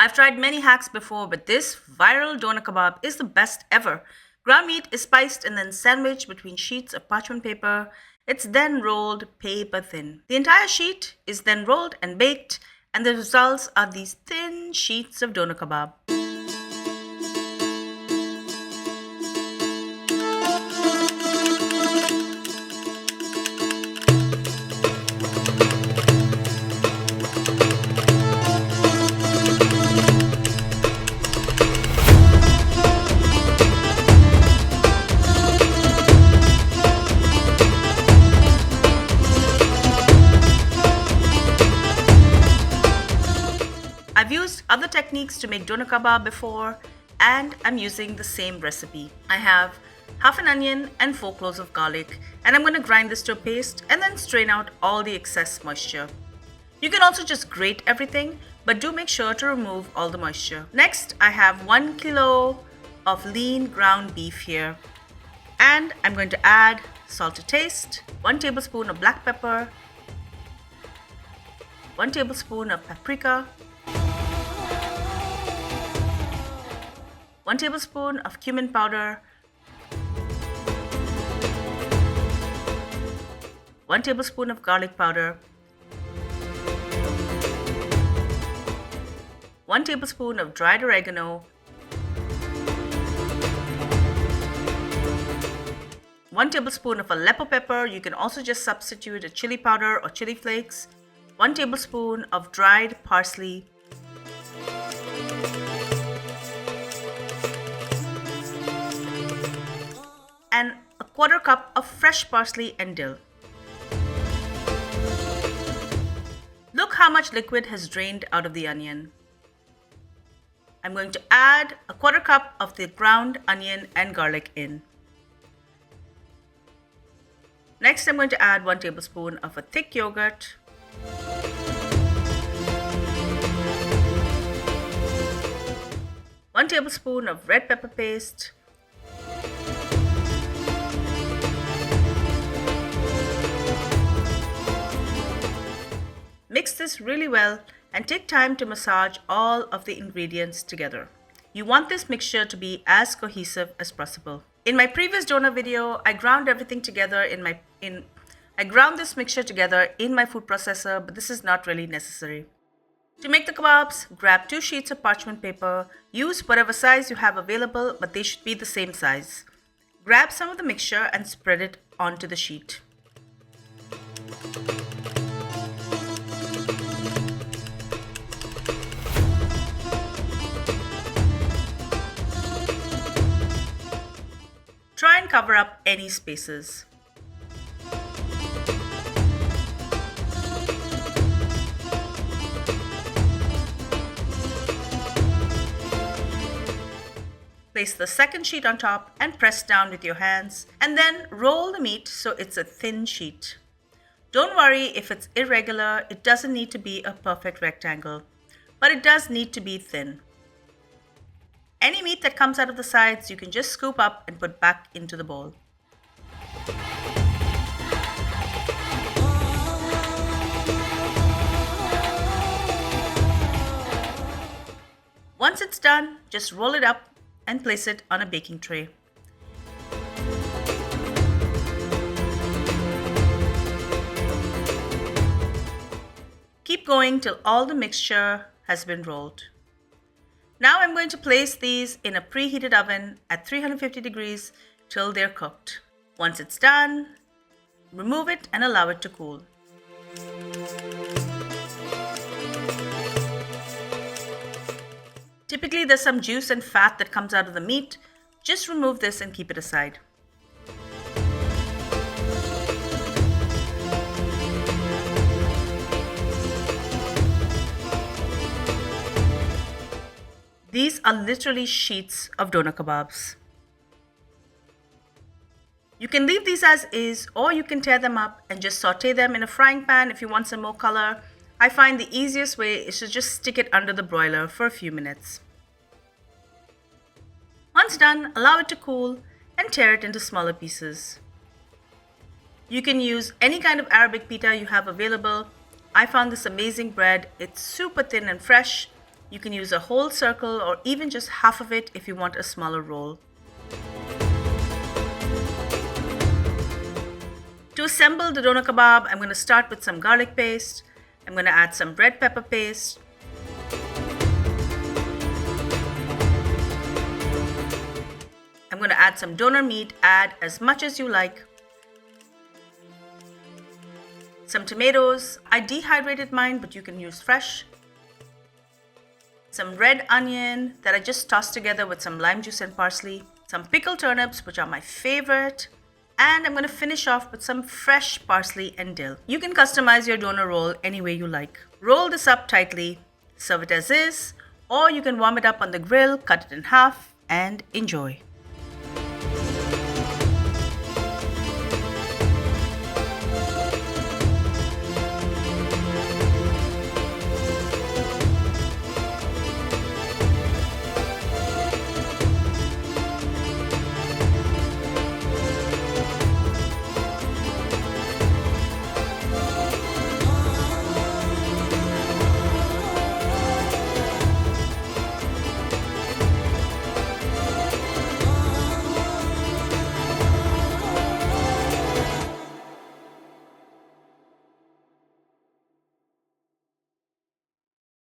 I've tried many hacks before, but this viral doner kebab is the best ever. Ground meat is spiced and then sandwiched between sheets of parchment paper. It's then rolled paper thin. The entire sheet is then rolled and baked, and the results are these thin sheets of doner kebab. I've used other techniques to make doner kebab before, and I'm using the same recipe. I have half an onion and 4 cloves of garlic, and I'm going to grind this to a paste and then strain out all the excess moisture. You can also just grate everything, but do make sure to remove all the moisture. Next, I have 1 kilo of lean ground beef here, and I'm going to add salt to taste, 1 tablespoon of black pepper, 1 tablespoon of paprika, 1 tablespoon of cumin powder, 1 tablespoon of garlic powder, 1 tablespoon of dried oregano, 1 tablespoon of Aleppo pepper. You can also just substitute a chili powder or chili flakes, 1 tablespoon of dried parsley, and a 1/4 cup of fresh parsley and dill. Look how much liquid has drained out of the onion. I'm going to add a 1/4 cup of the ground onion and garlic in. Next, I'm going to add 1 tablespoon of a thick yogurt, 1 tablespoon of red pepper paste, 'Mix this really well and take time to massage all of the ingredients together. You want this mixture to be as cohesive as possible. In my previous doner video, I ground everything together I ground this mixture together in my food processor, but this is not really necessary. To make the kebabs, grab 2 sheets of parchment paper. Use whatever size you have available, but they should be the same size. Grab some of the mixture and spread it onto the sheet. Try and cover up any spaces. Place the second sheet on top and press down with your hands, and then roll the meat so it's a thin sheet. Don't worry if it's irregular, it doesn't need to be a perfect rectangle, but it does need to be thin. Any meat that comes out of the sides, you can just scoop up and put back into the bowl. Once it's done, just roll it up and place it on a baking tray. Keep going till all the mixture has been rolled. Now I'm going to place these in a preheated oven at 350 degrees till they're cooked. Once it's done, remove it and allow it to cool. Typically there's some juice and fat that comes out of the meat. Just remove this and keep it aside. These are literally sheets of doner kebabs. You can leave these as is, or you can tear them up and just saute them in a frying pan if you want some more color. I find the easiest way is to just stick it under the broiler for a few minutes. Once done, allow it to cool and tear it into smaller pieces. You can use any kind of Arabic pita you have available. I found this amazing bread. It's super thin and fresh. You can use a whole circle or even just half of it if you want a smaller roll. To assemble the doner kebab, I'm going to start with some garlic paste. I'm going to add some red pepper paste. I'm going to add some doner meat. Add as much as you like. Some tomatoes. I dehydrated mine, but you can use fresh. Some red onion that I just tossed together with some lime juice and parsley. Some pickled turnips, which are my favorite. And I'm going to finish off with some fresh parsley and dill. You can customize your doner roll any way you like. Roll this up tightly, serve it as is, or you can warm it up on the grill, cut it in half, and enjoy.